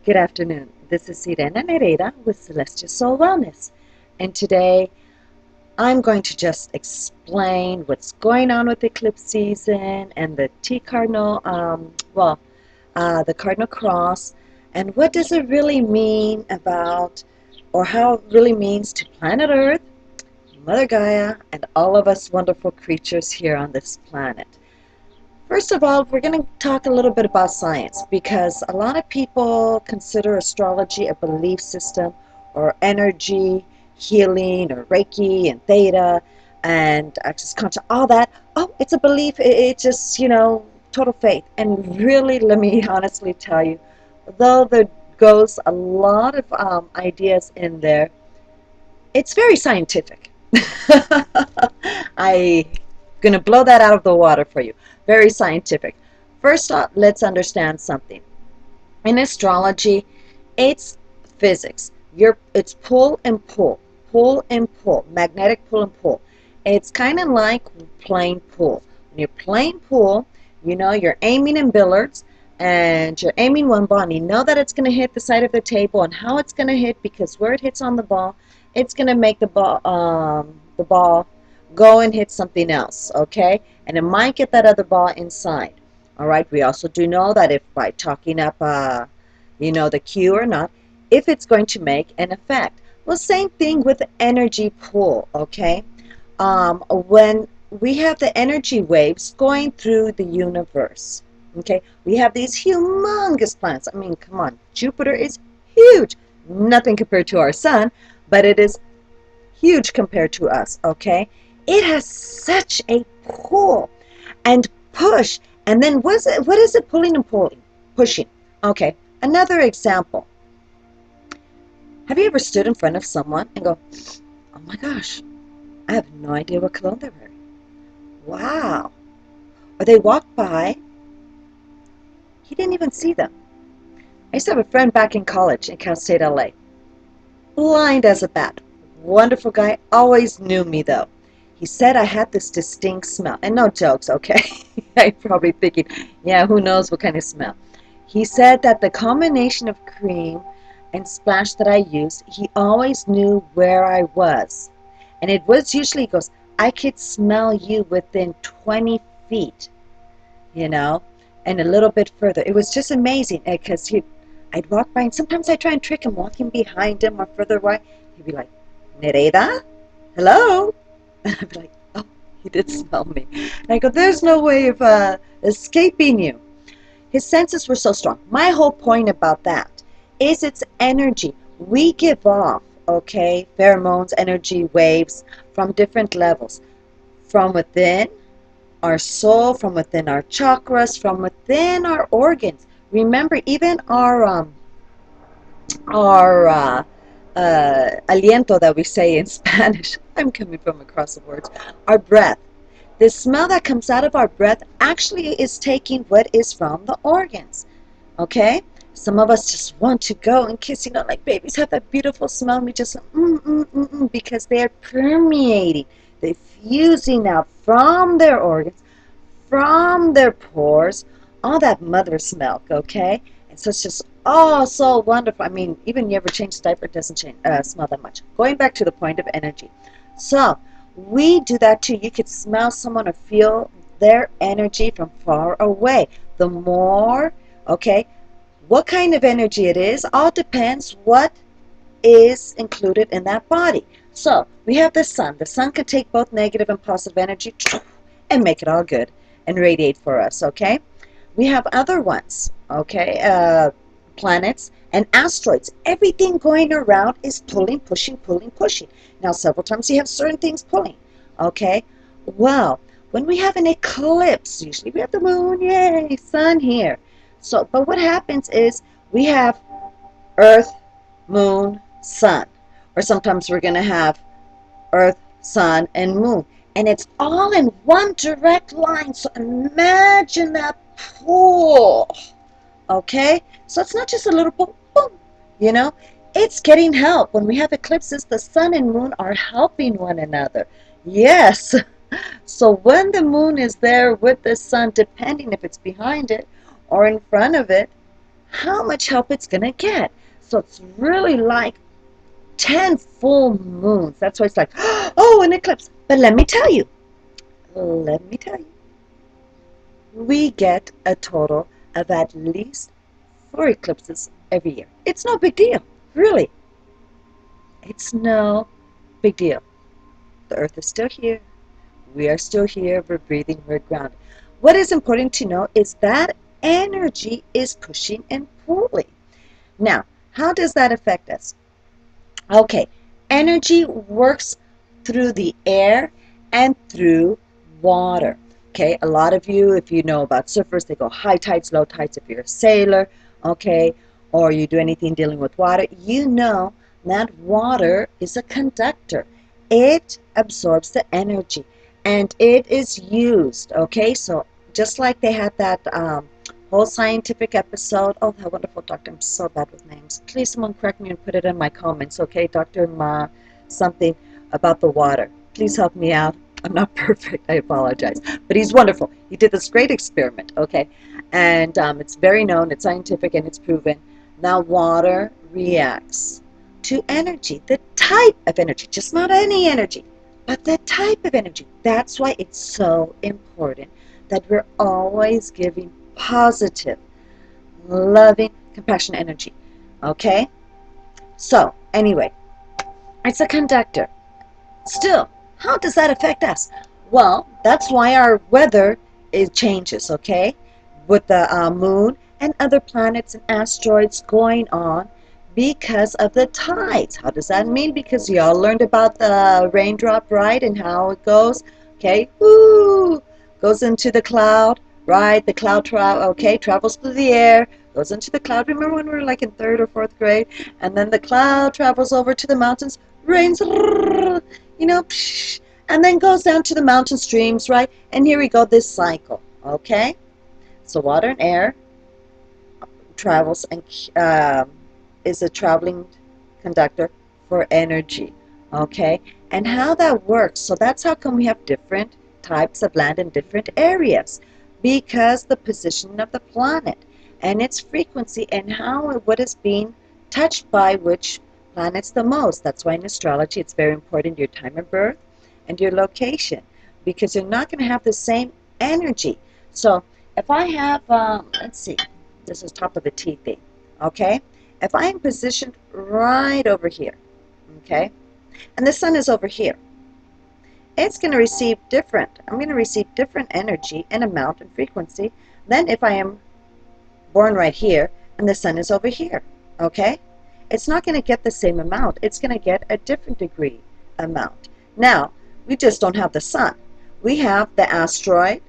Good afternoon. This is Sirena Nereida with Celestial Soul Wellness. And today I'm going to just explain what's going on with eclipse season and the the Cardinal Cross, and what does it really mean about, or how it really means to planet Earth, Mother Gaia, and all of us wonderful creatures here on this planet. First of all, we're going to talk a little bit about science because a lot of people consider astrology a belief system or energy healing or Reiki and Theta and access conscious, all that. Oh, it's a belief. It's just, total faith. And really, let me honestly tell you, though there goes a lot of ideas in there, it's very scientific. I'm going to blow that out of the water for you. Very scientific. First off, let's understand something. In astrology, it's physics. It's pull and pull, magnetic pull and pull. It's kind of like playing pool. When you're playing pool, you're aiming in billiards, and you're aiming one ball, and you know that it's going to hit the side of the table, and how it's going to hit, because where it hits on the ball, it's going to make the ball go and hit something else, okay? And it might get that other ball inside. All right, we also do know that if by talking up, the cue or not, if it's going to make an effect. Well, same thing with the energy pull, okay? When we have the energy waves going through the universe, okay? We have these humongous planets. I mean, come on, Jupiter is huge. Nothing compared to our sun, but it is huge compared to us, okay? It has such a pull and push. And then what is it pulling and pulling? Pushing. Okay, another example. Have you ever stood in front of someone and go, oh my gosh, I have no idea what cologne they're wearing. Wow. Or they walk by, he didn't even see them. I used to have a friend back in college in Cal State, LA. Blind as a bat. Wonderful guy, always knew me though. He said I had this distinct smell. And no jokes, okay? I'm probably thinking, yeah, who knows what kind of smell. He said that the combination of cream and splash that I used, he always knew where I was. And it was usually, he goes, I could smell you within 20 feet, and a little bit further. It was just amazing because I'd walk by, and sometimes I'd try and trick him, walking behind him or further away. He'd be like, Nereida? Hello? And I'd be like, oh, he did smell me. And I go, there's no way of escaping you. His senses were so strong. My whole point about that is its energy. We give off, okay, pheromones, energy waves from different levels. From within our soul, from within our chakras, from within our organs. Remember, even our aliento that we say in Spanish, I'm coming from across the words, our breath. The smell that comes out of our breath actually is taking what is from the organs, okay? Some of us just want to go and kiss, like babies have that beautiful smell, and we just, because they're permeating, they're fusing out from their organs, from their pores, all that mother's milk, okay? And so it's just, oh, so wonderful. I mean, even you ever change the diaper, it doesn't smell that much. Going back to the point of energy. So, we do that too. You could smell someone or feel their energy from far away. The more, okay, what kind of energy it is, all depends what is included in that body. So, we have the sun. The sun can take both negative and positive energy and make it all good and radiate for us, okay? We have other ones, okay, planets and asteroids. Everything going around is pulling, pushing, pulling, pushing. Now, several times you have certain things pulling, okay? Well, when we have an eclipse, usually we have the moon, yay, sun here. So, but what happens is we have Earth, moon, sun. Or sometimes we're going to have Earth, sun, and moon. And it's all in one direct line. So imagine that pull. Okay? So it's not just a little boom, boom, It's getting help. When we have eclipses, the sun and moon are helping one another. Yes. So when the moon is there with the sun, depending if it's behind it or in front of it, how much help it's going to get. So it's really like 10 full moons. That's why it's like, oh, an eclipse. But let me tell you, we get a total of at least 4 eclipses every year. It's no big deal, really. It's no big deal. The Earth is still here. We are still here. We're breathing. We're grounded. What is important to know is that energy is pushing and pulling. Now, how does that affect us? Okay, energy works through the air and through water. Okay, a lot of you, if you know about surfers, they go high tides, low tides. If you're a sailor, okay, or you do anything dealing with water, you know that water is a conductor. It absorbs the energy and it is used, okay? So just like they had that whole scientific episode. Oh, how wonderful, Doctor. I'm so bad with names. Please, someone correct me and put it in my comments, okay? Dr. Ma, something about the water. Please help me out. I'm not perfect. I apologize. But he's wonderful. He did this great experiment, okay? And it's very known, it's scientific, and it's proven. Now, water reacts to energy, the type of energy, just not any energy, but the type of energy. That's why it's so important that we're always giving positive, loving, compassionate energy. Okay? So, anyway, it's a conductor. Still, how does that affect us? Well, that's why our weather changes, okay? With the moon and other planets and asteroids going on because of the tides. How does that mean? Because y'all learned about the raindrop, right? And how it goes. Okay? Woo! Goes into the cloud, right? The cloud travels through the air, goes into the cloud. Remember when we were like in 3rd or 4th grade? And then the cloud travels over to the mountains, rains, you know, and then goes down to the mountain streams, right? And here we go, this cycle, okay? So water and air travels and is a traveling conductor for energy, okay? And how that works, so that's how come we have different types of land in different areas, because the position of the planet and its frequency and what is being touched by which planets the most. That's why in astrology it's very important your time of birth and your location, because you're not going to have the same energy. So if I have, let's see, this is top of the T thing, okay? If I'm positioned right over here, okay, and the sun is over here, it's going to receive I'm going to receive different energy and amount and frequency than if I am born right here and the sun is over here, okay? It's not going to get the same amount. It's going to get a different degree amount. Now, we just don't have the sun. We have the asteroid,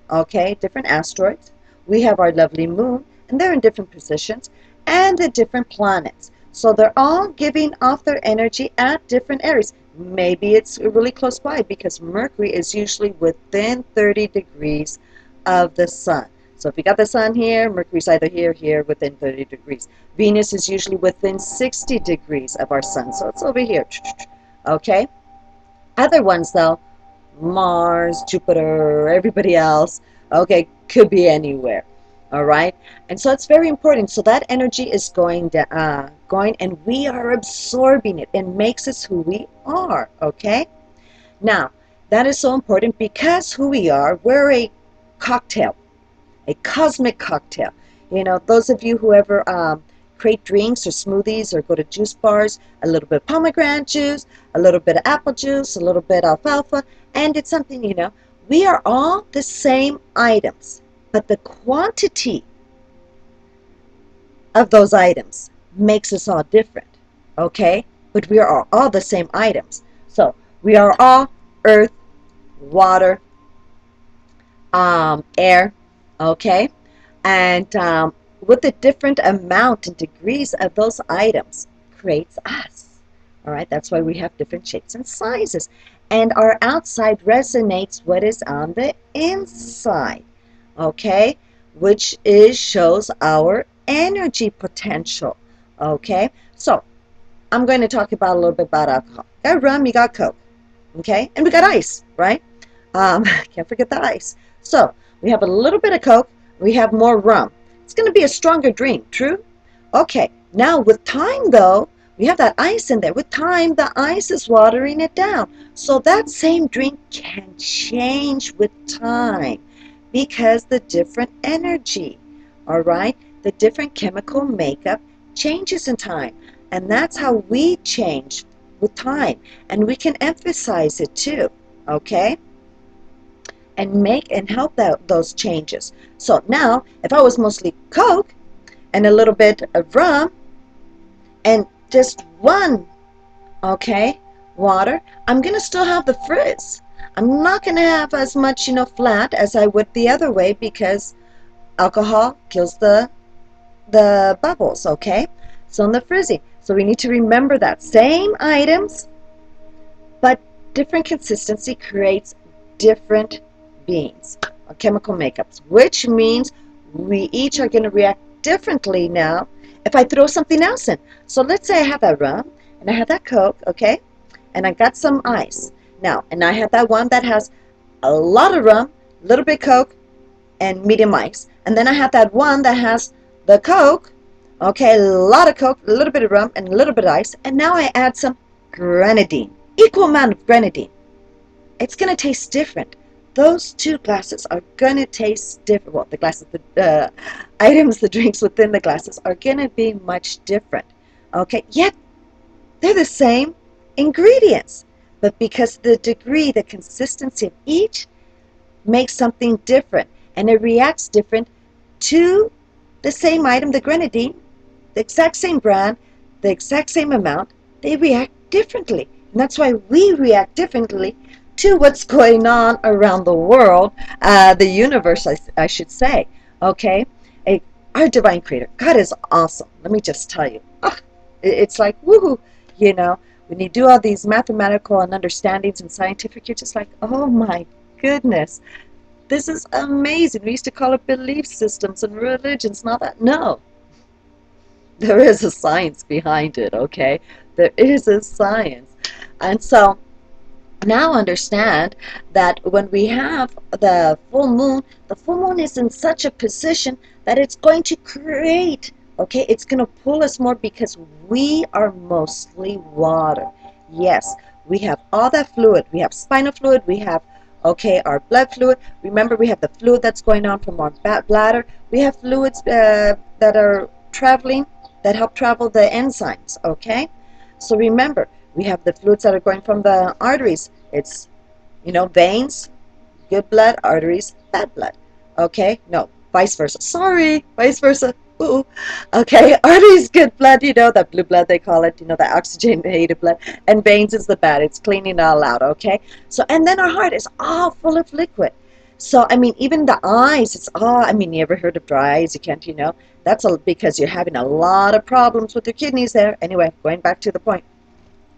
okay, different asteroids. We have our lovely moon, and they're in different positions, and the different planets. So they're all giving off their energy at different areas. Maybe it's really close by because Mercury is usually within 30 degrees of the sun. So if you got the sun here, Mercury's either here, within 30 degrees. Venus is usually within 60 degrees of our sun, so it's over here. Okay? Other ones, though, Mars, Jupiter, everybody else, okay, could be anywhere. All right? And so it's very important. So that energy is going, and we are absorbing it. It makes us who we are, okay? Now, that is so important because who we are, we're a cocktail, a cosmic cocktail. You know, those of you who ever create drinks or smoothies or go to juice bars, a little bit of pomegranate juice, a little bit of apple juice, a little bit of alfalfa, and it's something, you know, we are all the same items, but the quantity of those items makes us all different, okay? But we are all the same items. So we are all earth, water, air, okay? And with the different amount and degrees of those items creates us, all right? That's why we have different shapes and sizes. And our outside resonates what is on the inside, okay? Which shows our energy potential, okay? So I'm going to talk about a little bit about alcohol. You got rum, you got Coke, okay? And we got ice, right? Can't forget the ice. So we have a little bit of Coke, we have more rum. it's going to be a stronger drink, true? Okay, now with time though, we have that ice in there. With time, the ice is watering it down. So that same drink can change with time because the different energy, all right, the different chemical makeup changes in time. And that's how we change with time. And we can emphasize it too, okay? And make and help those changes. So now, if I was mostly Coke and a little bit of rum and just one, okay, water, I'm going to still have the frizz. I'm not going to have as much, flat as I would the other way because alcohol kills the bubbles, okay? So in the frizzy. So we need to remember that. Same items, but different consistency creates different beings, or chemical makeups, which means we each are going to react differently now if I throw something else in. So let's say I have that rum, and I have that Coke, okay? And I got some ice. Now, and I have that one that has a lot of rum, a little bit Coke, and medium ice. And then I have that one that has the Coke, okay, a lot of Coke, a little bit of rum, and a little bit of ice. And now I add some grenadine, equal amount of grenadine. It's going to taste different. Those two glasses are going to taste different. Well, the glasses, the items, the drinks within the glasses are going to be much different. Okay, yet they're the same ingredients. But because the degree, the consistency of each makes something different. And it reacts different to the same item, the grenadine, the exact same brand, the exact same amount. They react differently. And that's why we react differently to what's going on around the world, the universe, I should say. Okay? Our divine creator, God is awesome. Let me just tell you. It's like, woohoo, when you do all these mathematical and understandings and scientific, you're just like, oh my goodness, this is amazing. We used to call it belief systems and religions and all that. No. There is a science behind it, okay? There is a science. And so, now understand that when we have the full moon is in such a position that it's going to create, okay, it's going to pull us more because we are mostly water. Yes, we have all that fluid. We have spinal fluid. We have, okay, our blood fluid. Remember, we have the fluid that's going on from our bladder. We have fluids that are traveling, that help travel the enzymes, okay? So remember, we have the fluids that are going from the arteries. It's, veins, good blood, arteries, bad blood. Okay? No, vice versa. Sorry, vice versa. Ooh. Okay, arteries, good blood, that blue blood they call it, the oxygenated blood. And veins is the bad. It's cleaning it all out, okay? So, and then our heart is all full of liquid. So, even the eyes, it's all, you ever heard of dry eyes? You can't, That's because you're having a lot of problems with your kidneys there. Anyway, going back to the point.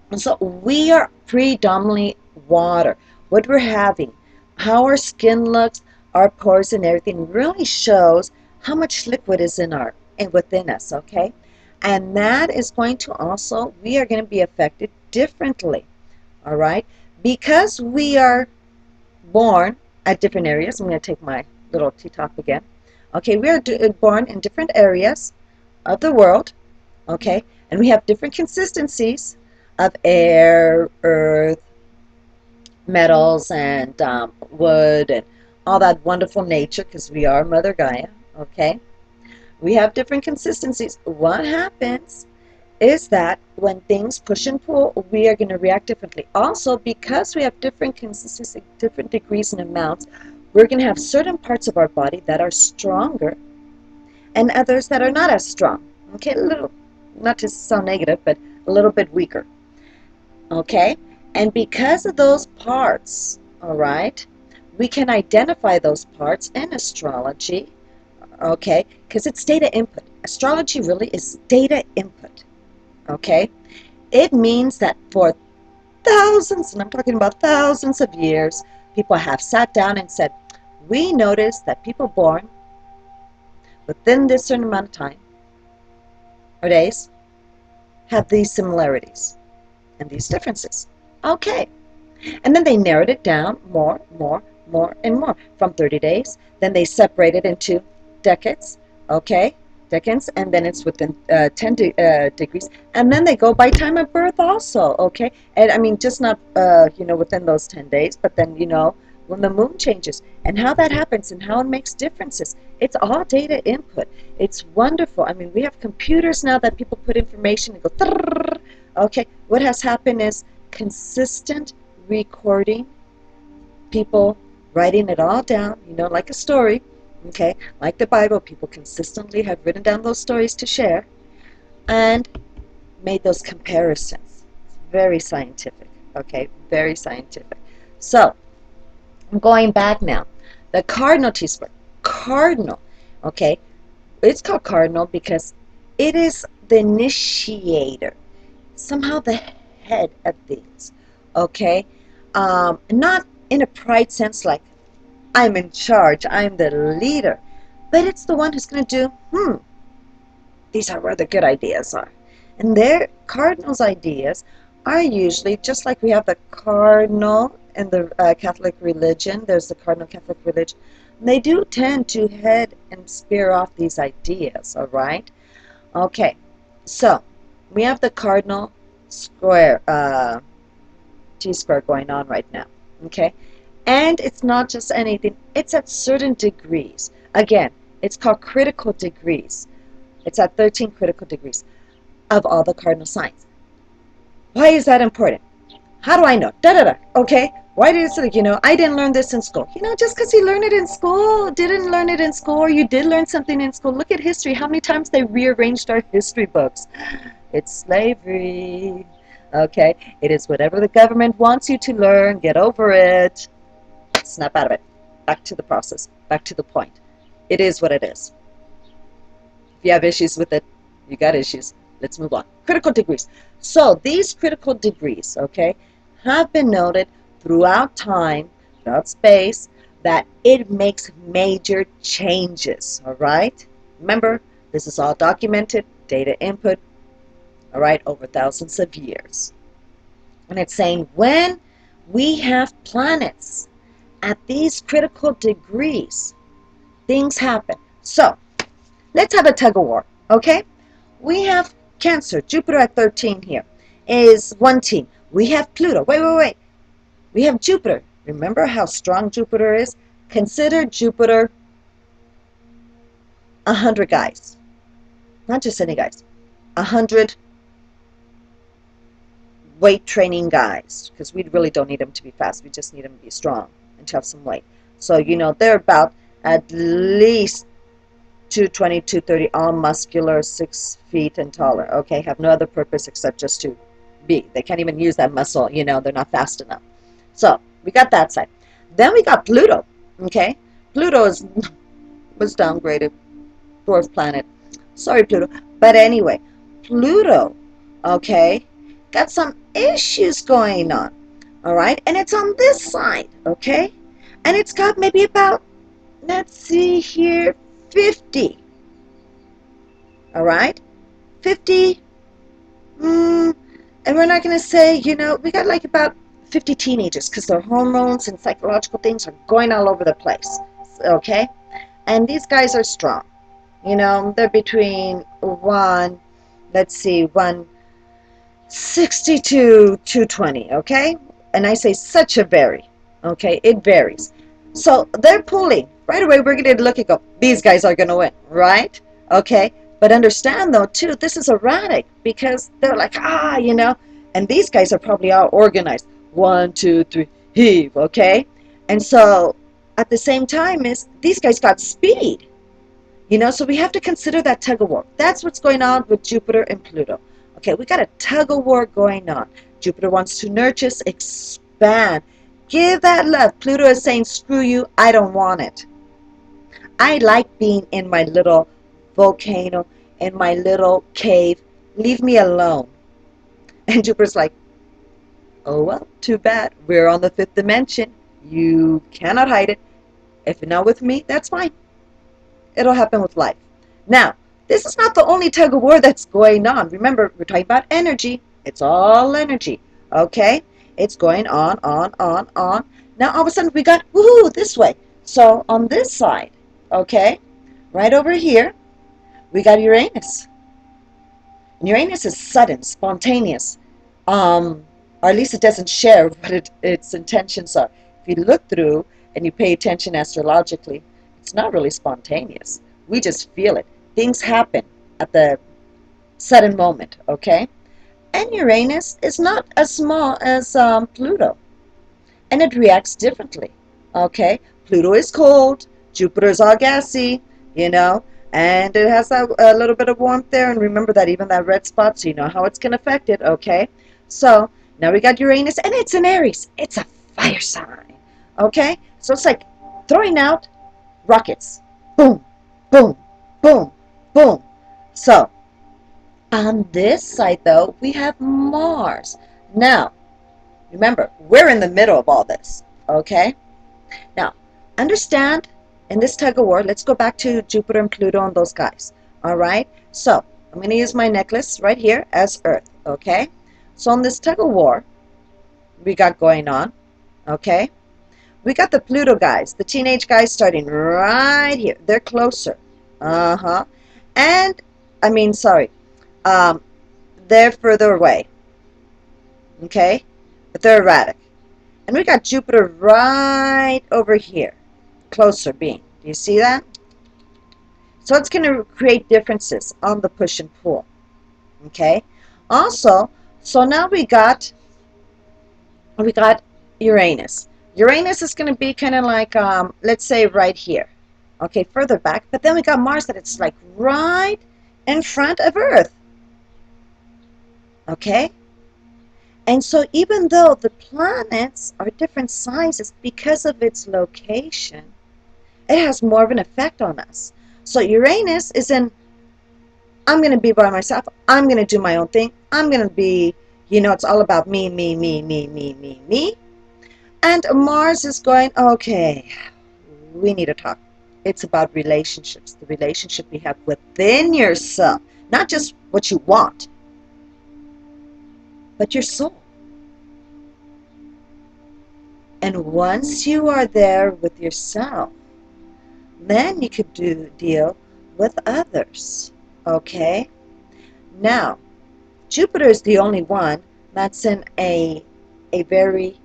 And so we are predominantly water. What we're having, how our skin looks, our pores and everything really shows how much liquid is within us, okay? And that is going to also, we are going to be affected differently, all right? Because we are born at different areas. I'm going to take my little tea-top again. Okay, we are born in different areas of the world, okay? And we have different consistencies of air, earth, metals, and wood, and all that wonderful nature, because we are Mother Gaia, okay? We have different consistencies. What happens is that when things push and pull, we are going to react differently. Also, because we have different consistencies, different degrees and amounts, we're going to have certain parts of our body that are stronger and others that are not as strong. Okay, a little, not to sound negative, but a little bit weaker. Okay, and because of those parts, all right, we can identify those parts in astrology, okay, because it's data input. Astrology really is data input, okay? It means that for thousands, and I'm talking about thousands of years, people have sat down and said, we noticed that people born within this certain amount of time or days have these similarities and these differences. Okay. And then they narrowed it down more, and more from 30 days. Then they separated into decades, okay, decans, and then it's within 10 degrees, and then they go by time of birth also, okay, and I mean just not within those 10 days, but then when the moon changes and how that happens and how it makes differences. It's all data input. It's wonderful. I mean, we have computers now that people put information and go trrr. Okay, what has happened is consistent recording, people writing it all down, like a story. Okay, like the Bible, people consistently have written down those stories to share and made those comparisons. It's very scientific, okay, very scientific. So, I'm going back now. The cardinal T-square, cardinal, okay, it's called cardinal because it is the initiator, somehow the head of things, okay, not in a pride sense like I'm in charge, I'm the leader. But it's the one who's going to do, these are where the good ideas are. And their cardinal's ideas are usually, just like we have the cardinal in the Catholic religion, there's the cardinal Catholic religion, they do tend to head and spear off these ideas, all right? Okay, so we have the cardinal square, T-square going on right now, okay? And it's not just anything, it's at certain degrees. Again, it's called critical degrees. It's at 13 critical degrees of all the cardinal signs. Why is that important? How do I know? Okay? Why did it, I didn't learn this in school. Just because you learned it in school, didn't learn it in school, or you did learn something in school. Look at history. How many times they rearranged our history books? It's slavery. Okay? It is whatever the government wants you to learn. Get over it. Snap out of it. Back to the process. Back to the point. It is what it is. If you have issues with it, you got issues. Let's move on. Critical degrees. So these critical degrees, okay, have been noted throughout time, throughout space, that it makes major changes, all right? Remember, this is all documented, data input, all right, over thousands of years. And it's saying when we have planets at these critical degrees, things happen. So, let's have a tug of war, okay? We have Cancer, Jupiter at 13 here, is one team. We have Pluto. Wait. We have Jupiter. Remember how strong Jupiter is? Consider Jupiter 100 guys. Not just any guys. 100 weight training guys, because we really don't need them to be fast. We just need them to be strong and to have some weight. So, they're about at least 220, 230, all muscular, 6 feet and taller, okay? Have no other purpose except just to be. They can't even use that muscle, they're not fast enough. So, we got that side. Then we got Pluto, okay? Pluto was downgraded, dwarf planet. Sorry, Pluto. But anyway, Pluto, okay, got some issues going on, all right? And it's on this side, okay? And it's got maybe about, let's see here, 50. All right? 50. And we're not going to say, we got like about 50 teenagers because their hormones and psychological things are going all over the place. Okay? And these guys are strong. They're between 160 to 220. Okay? And I say such a vary. Okay? It varies. So they're pulling. Right away, we're going to look and go, these guys are going to win, right? Okay, but understand, though, too, this is erratic because they're like, and these guys are probably all organized. 1, 2, 3, heave, okay? And so, at the same time, these guys got speed, so we have to consider that tug of war. That's what's going on with Jupiter and Pluto. Okay, we got a tug of war going on. Jupiter wants to nurture, expand, give that love. Pluto is saying, screw you, I don't want it. I like being in my little volcano, in my little cave. Leave me alone. And Jupiter's like, oh, well, too bad. We're on the 5th dimension. You cannot hide it. If not with me, that's fine. It'll happen with life. Now, this is not the only tug of war that's going on. Remember, we're talking about energy. It's all energy. Okay? It's going on. Now, all of a sudden, we got, woohoo, this way. So, on this side, okay, right over here, we got Uranus. And Uranus is sudden, spontaneous, or at least it doesn't share what its intentions are. If you look through and you pay attention astrologically, it's not really spontaneous. We just feel it. Things happen at the sudden moment, okay? And Uranus is not as small as Pluto, and it reacts differently, okay? Pluto is cold, Jupiter is all gassy, you know, and it has a little bit of warmth there, and remember that even that red spot, so you know how it's going to affect it, okay? So now we got Uranus, and it's in Aries. It's a fire sign, okay? So it's like throwing out rockets. Boom, boom, boom, boom. So on this side, though, we have Mars. Now, remember, we're in the middle of all this, okay? Now, understand, in this tug of war, let's go back to Jupiter and Pluto and those guys, all right? So, I'm going to use my necklace right here as Earth, okay? So, on this tug of war, we got going on, okay? We got the Pluto guys, the teenage guys starting right here. They're closer, and, they're further away, okay? But they're erratic. And we got Jupiter right over here, closer being. Do you see that? So it's going to create differences on the push and pull, okay? Also, so now we got Uranus. Uranus is going to be kind of like, let's say right here, okay, further back. But then we got Mars that it's like right in front of Earth, okay? And so even though the planets are different sizes because of its location, it has more of an effect on us. So Uranus is in, I'm going to be by myself. I'm going to do my own thing. I'm going to be, it's all about me, me, me, me, me, me, me. And Mars is going, okay, we need to talk. It's about relationships, the relationship you have within yourself, not just what you want, but your soul. And once you are there with yourself, then you could deal with others, okay? Now, Jupiter is the only one that's in a very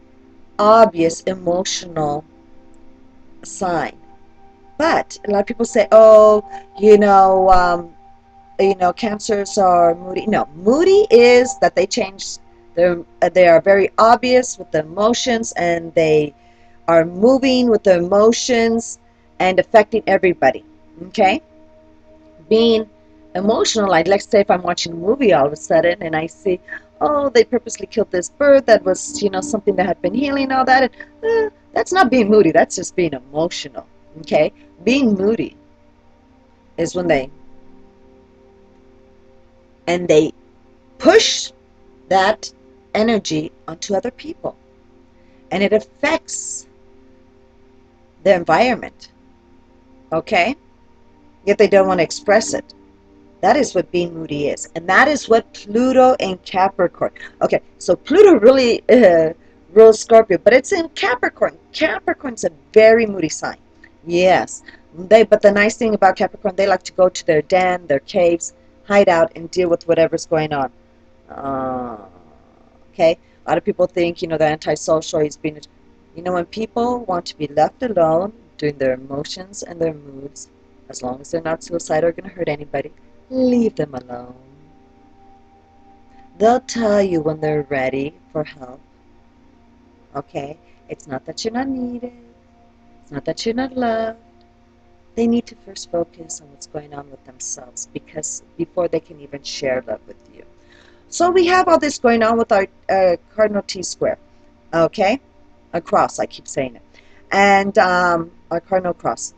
obvious emotional sign. But a lot of people say, oh, Cancers are moody. No, moody is that they change. They are very obvious with the emotions, and they are moving with the emotions and affecting everybody. Okay, being emotional, like let's say if I'm watching a movie all of a sudden and I see, oh, they purposely killed this bird that was something that had been healing, all that. That's not being moody. That's just being emotional. Okay, being moody is when they push that energy onto other people, and it affects the environment, okay? Yet they don't want to express it. That is what being moody is, and that is what Pluto in Capricorn. Okay, so Pluto really rules Scorpio, but it's in Capricorn. Capricorn's a very moody sign. Yes, but the nice thing about Capricorn, they like to go to their den, their caves, hide out, and deal with whatever's going on. Okay, a lot of people think, they're antisocial. He's being, when people want to be left alone doing their emotions and their moods, as long as they're not suicidal or going to hurt anybody, leave them alone. They'll tell you when they're ready for help. Okay, it's not that you're not needed. It's not that you're not loved. They need to first focus on what's going on with themselves, because before they can even share love with you. So we have all this going on with our Cardinal Square, okay? A cross, I keep saying it. And our Cardinal Cross.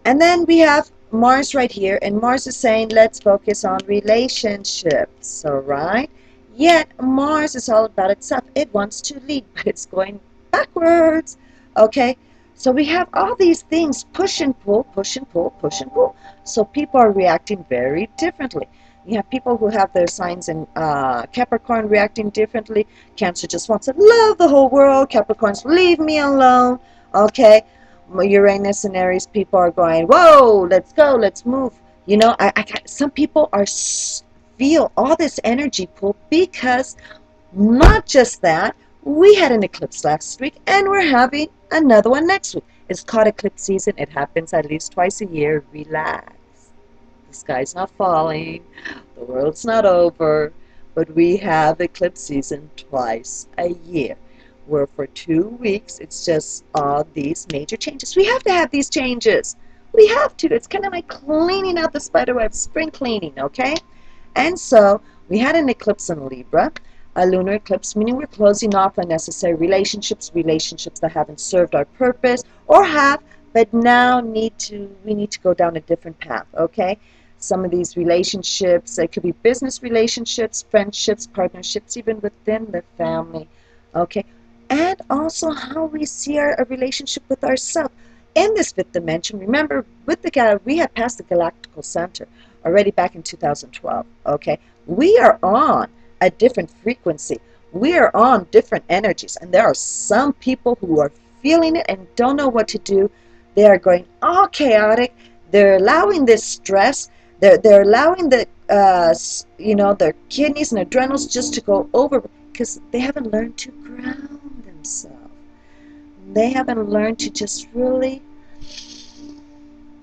And then we have Mars right here, and Mars is saying, let's focus on relationships, all right? Yet Mars is all about itself. It wants to lead, but it's going backwards, okay? So we have all these things, push and pull, push and pull, push and pull. So people are reacting very differently. You have people who have their signs in Capricorn reacting differently. Cancer just wants to love the whole world. Capricorns, leave me alone. Okay, Uranus and Aries people are going, whoa, let's go, let's move. You know, some people feel all this energy pull because not just that, we had an eclipse last week and we're having another one next week. It's called eclipse season. It happens at least twice a year. Relax. The sky's not falling. The world's not over. But we have eclipse season twice a year. Where for 2 weeks, it's just all these major changes. We have to have these changes. We have to. It's kind of like cleaning out the spider web, spring cleaning, okay? And so we had an eclipse in Libra, a lunar eclipse, meaning we're closing off unnecessary relationships, relationships that haven't served our purpose or have, but now we need to go down a different path, okay? Some of these relationships, it could be business relationships, friendships, partnerships, even within the family, okay? And also how we see our relationship with ourselves. In this fifth dimension, remember, with we had passed the galactical center already back in 2012, okay? We are on a different frequency. We are on different energies, and there are some people who are feeling it and don't know what to do. They are going all chaotic. They're allowing this stress. They're allowing the their kidneys and adrenals just to go over because they haven't learned to ground themselves. They haven't learned to just really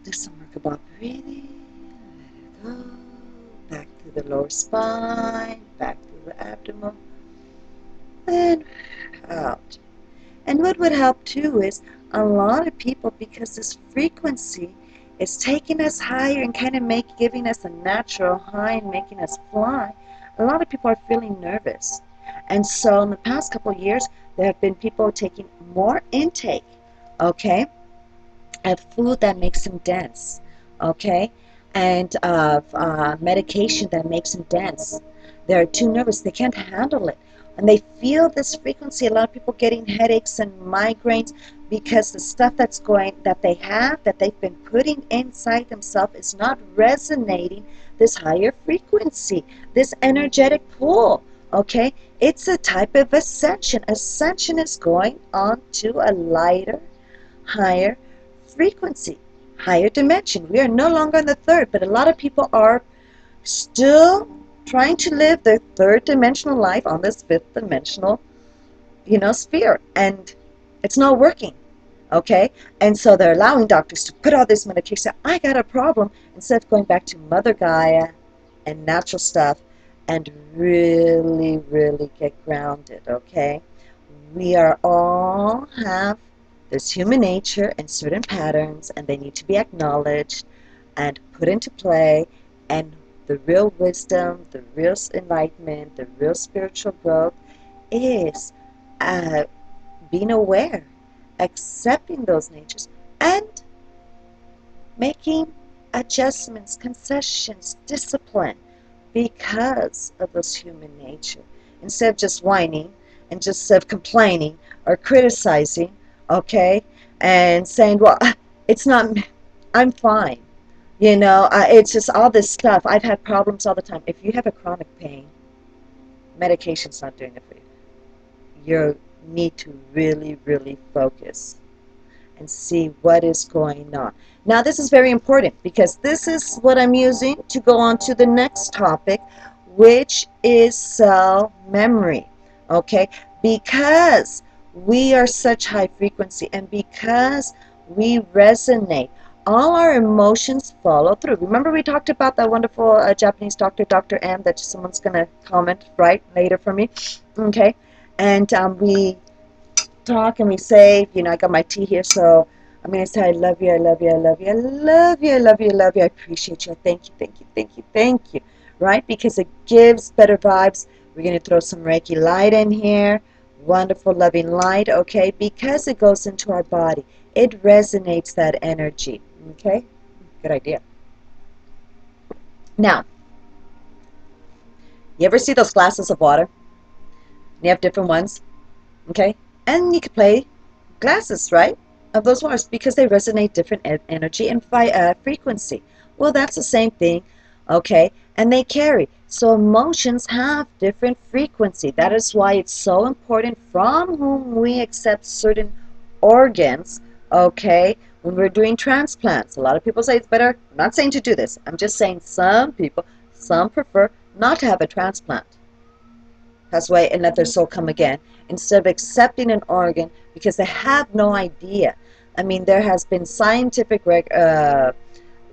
do some work about breathing. Let it go. Back to the lower spine, back to the abdomen, and out. And what would help too is a lot of people, because this frequency is taking us higher and kind of giving us a natural high and making us fly, a lot of people are feeling nervous. And so in the past couple of years, there have been people taking more intake, okay, of food that makes them dense, okay, and of medication that makes them dense. They're too nervous. They can't handle it. And they feel this frequency. A lot of people getting headaches and migraines because the stuff that they've been putting inside themselves is not resonating this higher frequency, this energetic pull, okay? It's a type of ascension. Ascension is going on to a lighter, higher frequency, higher dimension. We are no longer in the third, but a lot of people are still trying to live their third dimensional life on this fifth dimensional, sphere, and it's not working, okay? And so they're allowing doctors to put all this medication. I got a problem, instead of going back to Mother Gaia and natural stuff and really, really get grounded, okay? We are all have this human nature and certain patterns, and they need to be acknowledged and put into play, and the real wisdom, the real enlightenment, the real spiritual growth is being aware, accepting those natures, and making adjustments, concessions, discipline because of this human nature. Instead of just whining and just complaining or criticizing, okay, and saying, well, it's not, I'm fine. It's just all this stuff. I've had problems all the time. If you have a chronic pain, medication's not doing it for you. You need to really, really focus and see what is going on. Now, this is very important because this is what I'm using to go on to the next topic, which is cell memory, okay? Because we are such high frequency and because we resonate, all our emotions follow through. Remember we talked about that wonderful Japanese doctor, Dr. M, that someone's going to comment right later for me, okay? And we talk and we say, I got my tea here, so I'm going to say, I love you, I love you, I love you, I love you, I love you, I love you, I appreciate you, thank you, thank you, thank you, thank you, right? Because it gives better vibes. We're going to throw some Reiki light in here, wonderful, loving light, okay? Because it goes into our body. It resonates that energy, okay? Good idea. Now, you ever see those glasses of water? You have different ones, okay? And you can play glasses, right, of those waters because they resonate different energy and frequency. Well, that's the same thing, okay? And they carry. So emotions have different frequency. That is why it's so important from whom we accept certain organs, okay? when we're doing transplants. A lot of people say it's better. I'm not saying to do this. I'm just saying some people, some prefer not to have a transplant. Pass away and let their soul come again, instead of accepting an organ because they have no idea. I mean, there has been scientific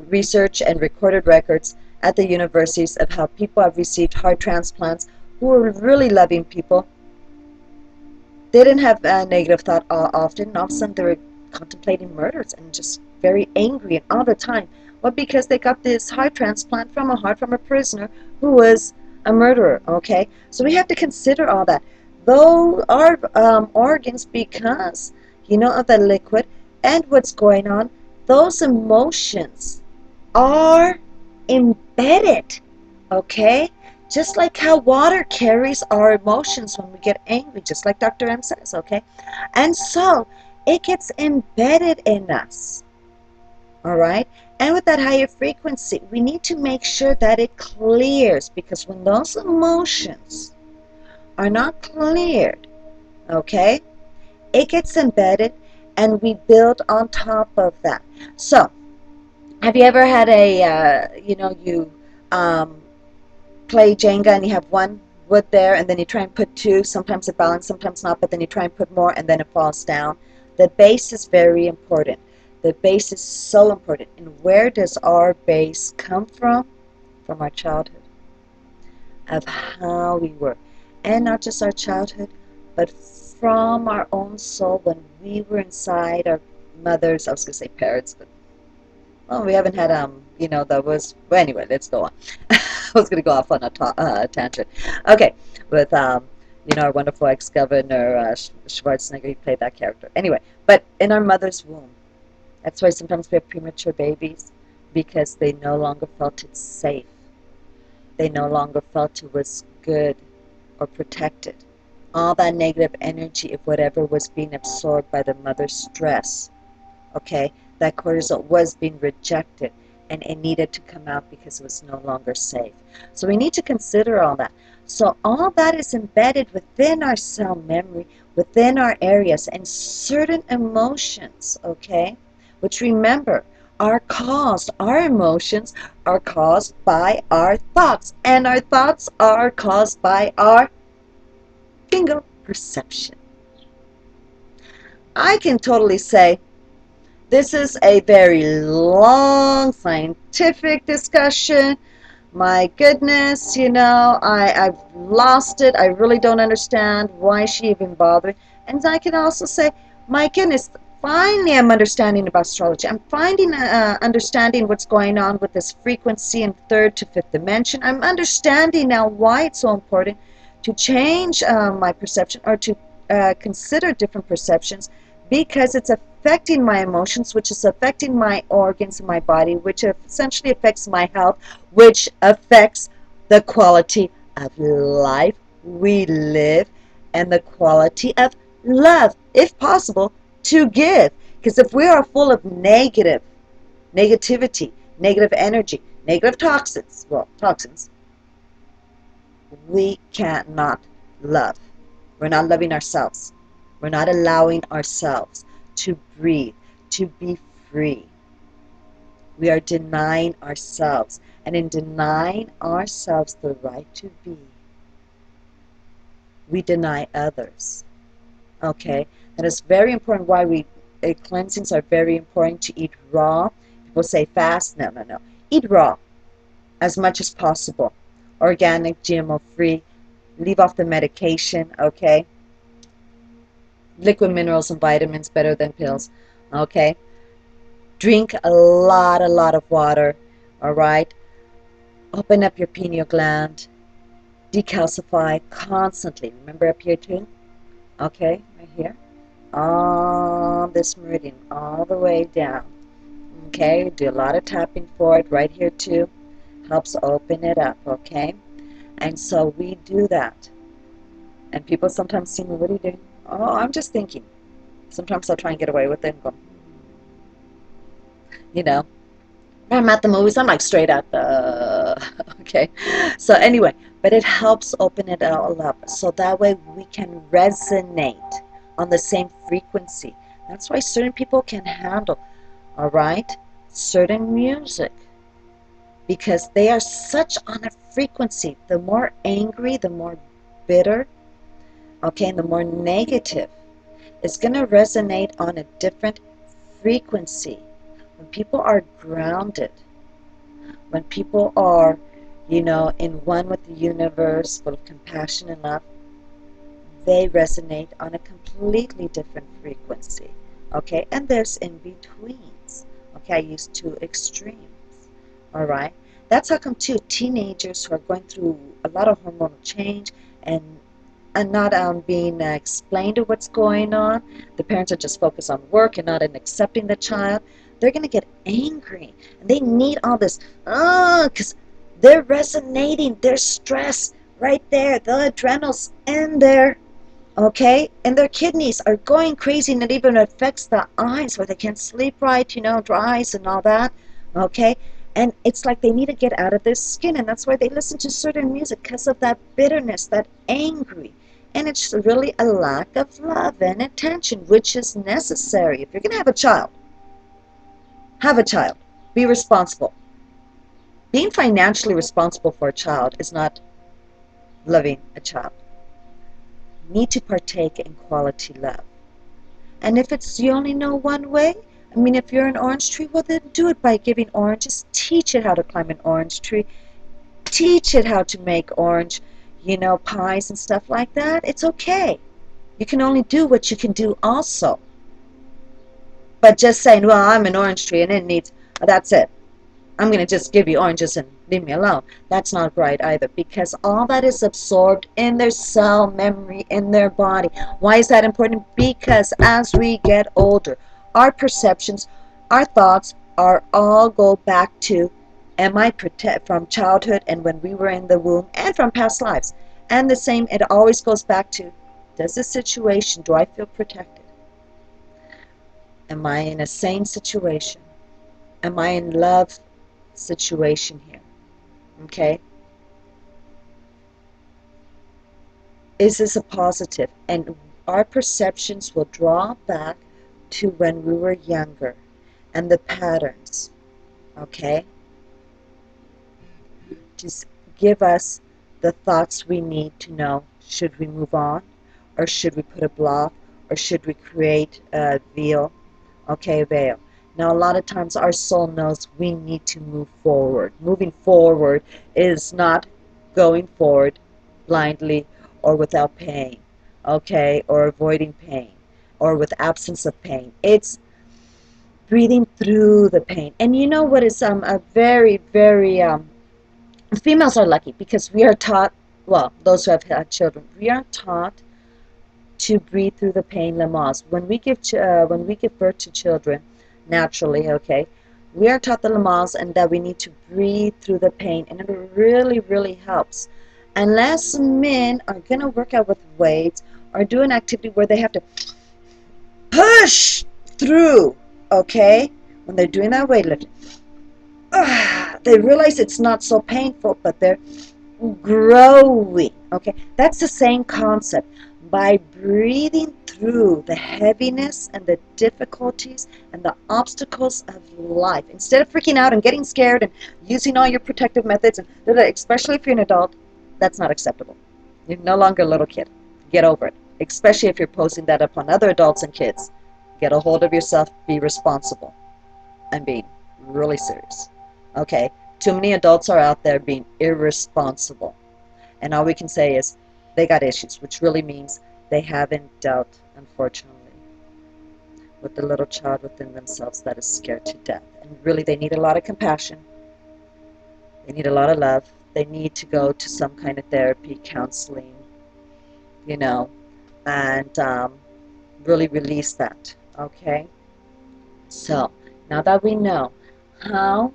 research and recorded records at the universities of how people have received heart transplants who are really loving people. They didn't have a negative thought often, and all of a sudden they were contemplating murders and just very angry and all the time. Well, because they got this heart transplant from a heart from a prisoner who was a murderer, okay? So we have to consider all that. Though our organs, because, you know, of the liquid and what's going on, those emotions are embedded, okay? Just like how water carries our emotions when we get angry, just like Dr. M says, okay? And so it gets embedded in us, all right? And with that higher frequency, we need to make sure that it clears, because when those emotions are not cleared, okay, it gets embedded and we build on top of that. So, have you ever had you play Jenga and you have one wood there and then you try and put two, sometimes it balances, sometimes not, but then you try and put more and then it falls down? The base is very important. The base is so important. And where does our base come from? From our childhood, of how we were. And not just our childhood, but from our own soul when we were inside our mothers, I was going to say parents, but well, we haven't had, that was, well, anyway, let's go on. I was going to go off on a tangent. Okay, with, our wonderful ex-governor, Schwarzenegger, he played that character. Anyway, but in our mother's womb, that's why sometimes we have premature babies, because they no longer felt it safe. They no longer felt it was good or protected. All that negative energy of whatever was being absorbed by the mother's stress, okay, that cortisol was being rejected and it needed to come out because it was no longer safe. So we need to consider all that. So all that is embedded within our cell memory, within our areas, and certain emotions, okay, which remember, our emotions are caused by our thoughts, and our thoughts are caused by our, bingo, perception. I can totally say this is a very long scientific discussion. My goodness, I've lost it. I really don't understand why she even bothered. And I can also say, my goodness, finally I'm understanding about astrology. I'm understanding what's going on with this frequency in third to fifth dimension. I'm understanding now why it's so important to change my perception, or to consider different perceptions, because it's affecting my emotions, which is affecting my organs in my body, which essentially affects my health, which affects the quality of life we live and the quality of love, if possible, to give. Because if we are full of negativity, negative energy, negative toxins, we cannot love. We're not loving ourselves. We're not allowing ourselves to breathe, to be free. We are denying ourselves. And in denying ourselves the right to be, we deny others. Okay? That is very important. Why cleansings are very important. To eat raw. People say fast. No. Eat raw as much as possible. Organic, GMO-free. Leave off the medication, okay? Liquid minerals and vitamins, better than pills, okay? Drink a lot of water, all right? Open up your pineal gland. Decalcify constantly. Remember up here too? Okay, right here. On this meridian, all the way down. Okay, do a lot of tapping for it right here too. Helps open it up, okay? And so we do that. And people sometimes see me, what are you doing? Oh, I'm just thinking. Sometimes I'll try and get away with it and go, I'm at the movies, I'm like straight at the, okay. So anyway, but it helps open it all up. So that way we can resonate on the same frequency. That's why certain people can handle all right? Certain music, because they are such on a frequency. The more angry, the more bitter, okay, and the more negative, it's going to resonate on a different frequency. When people are grounded, when people are, in one with the universe, full of compassion and love, they resonate on a completely different frequency. Okay, and there's in betweens. Okay, I use two extremes. All right, that's how come too teenagers who are going through a lot of hormonal change and not being explained to what's going on. The parents are just focused on work and not in accepting the child. They're going to get angry, and they need all this, because they're resonating, they're stressed right there, the adrenals in there, okay, and their kidneys are going crazy, and it even affects the eyes where they can't sleep right, dry eyes and all that, okay, and it's like they need to get out of their skin, and that's why they listen to certain music, because of that bitterness, that angry, and it's really a lack of love and attention, which is necessary. If you're going to have a child, be responsible. Being financially responsible for a child is not loving a child. You need to partake in quality love. And if it's you only know one way, I mean, if you're an orange tree, well, then do it by giving oranges. Teach it how to climb an orange tree. Teach it how to make orange, pies and stuff like that. It's okay. You can only do what you can do also. But just saying, well, I'm an orange tree and it needs, that's it. I'm going to just give you oranges and leave me alone. That's not right either, because all that is absorbed in their cell memory, in their body. Why is that important? Because as we get older, our perceptions, our thoughts are all go back to, am I from childhood and when we were in the womb and from past lives. And the same, it always goes back to, does this situation, do I feel protected? Am I in a sane situation? Am I in love situation here? Okay, is this a positive? And our perceptions will draw back to when we were younger and the patterns, okay, just give us the thoughts we need to know, should we move on, or should we put a block, or should we create a veil, okay, a veil. Now, a lot of times our soul knows we need to move forward. Moving forward is not going forward blindly or without pain, okay, or avoiding pain, or with absence of pain. It's breathing through the pain. And you know what is a very, very, females are lucky because we are taught, well, those who have had children, we are taught to breathe through the pain, Lamaze. When we give birth to children, naturally, okay, we are taught the Lamaze and that we need to breathe through the pain, and it really, really helps. Unless men are going to work out with weights or do an activity where they have to push through, okay, when they're doing that weightlifting, they realize it's not so painful, but they're growing, okay. That's the same concept. By breathing through the heaviness and the difficulties and the obstacles of life, instead of freaking out and getting scared and using all your protective methods, and especially if you're an adult, that's not acceptable. You're no longer a little kid. Get over it, especially if you're posing that upon other adults and kids. Get a hold of yourself, be responsible, and be really serious, okay. Too many adults are out there being irresponsible, and all we can say is they got issues, which really means they haven't dealt, unfortunately, with the little child within themselves that is scared to death. And really, they need a lot of compassion. They need a lot of love. They need to go to some kind of therapy, counseling, and really release that, okay? So, now that we know how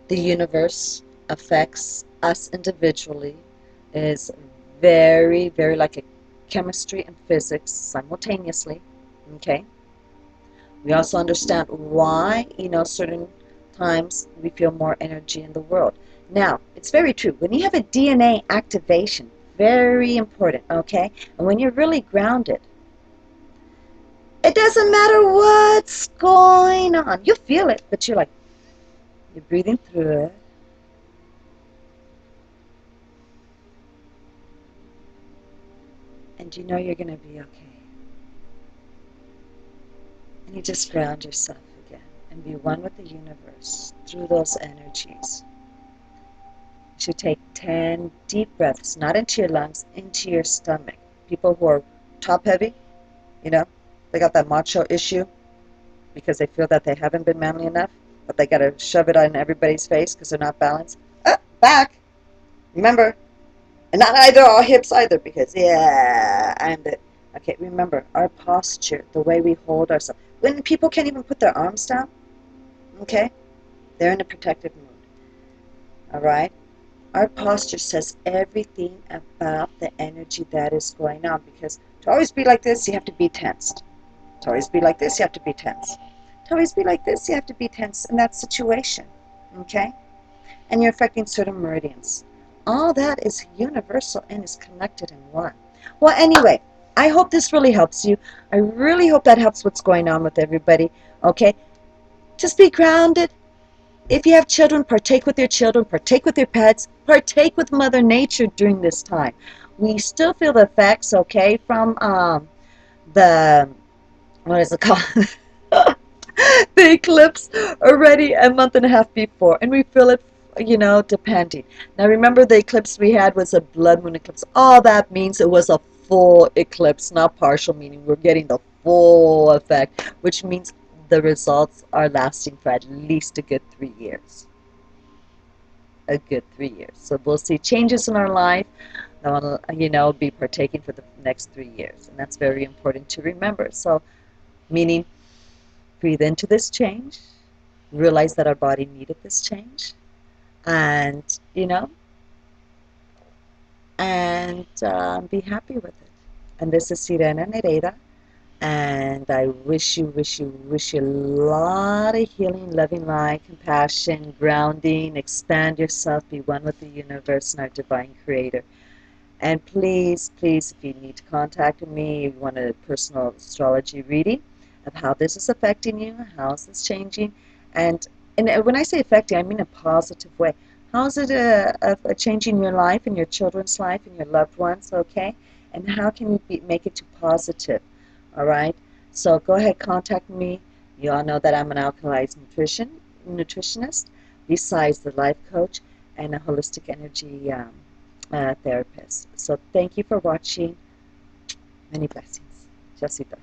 the universe affects us individually, is very, very like a chemistry and physics simultaneously, okay? We also understand why, certain times we feel more energy in the world. Now, it's very true. When you have a DNA activation, very important, okay? And when you're really grounded, It doesn't matter what's going on. You feel it, but you're like, you're breathing through it. And you know you're going to be okay. And you just ground yourself again and be one with the universe through those energies. You should take 10 deep breaths, not into your lungs, into your stomach. People who are top heavy, you know, they got that macho issue because they feel that they haven't been manly enough, but they got to shove it on everybody's face because they're not balanced. Back. Remember, and not either all hips either because, yeah, I'm the... Okay, remember, our posture, the way we hold ourselves. When people can't even put their arms down, okay, they're in a protective mood, all right? Our posture says everything about the energy that is going on because to always be like this, you have to be tensed. To always be like this, you have to be tense. To always be like this, you have to be tense in that situation, okay? And you're affecting certain meridians. All that is universal and is connected in one. Well, anyway, I hope this really helps you. I really hope that helps what's going on with everybody, okay? Just be grounded. If you have children, partake with your children, partake with your pets, partake with Mother Nature during this time. We still feel the effects, okay, from the, what is it called? The eclipse already a month and a half before, and we feel it, you know, depending. Now remember, the eclipse we had was a blood moon eclipse. All that means it was a full eclipse, not partial, meaning we're getting the full effect, which means the results are lasting for at least a good 3 years. A good 3 years. So we'll see changes in our life that will, you know, be partaking for the next 3 years, and that's very important to remember. So meaning, breathe into this change, realize that our body needed this change, and, you know, and be happy with it. And this is Sirena Nereida, and I wish you a lot of healing, loving light, compassion, grounding, expand yourself, be one with the universe and our divine creator. And please, please, if you need to contact me, if you want a personal astrology reading of how this is affecting you, how is this changing, and when I say affecting, I mean a positive way. How is it changing your life and your children's life and your loved ones, okay? And how can you make it to positive, all right? So go ahead, contact me. You all know that I'm an alkalized nutritionist, besides the life coach and a holistic energy therapist. So thank you for watching. Many blessings. Josita.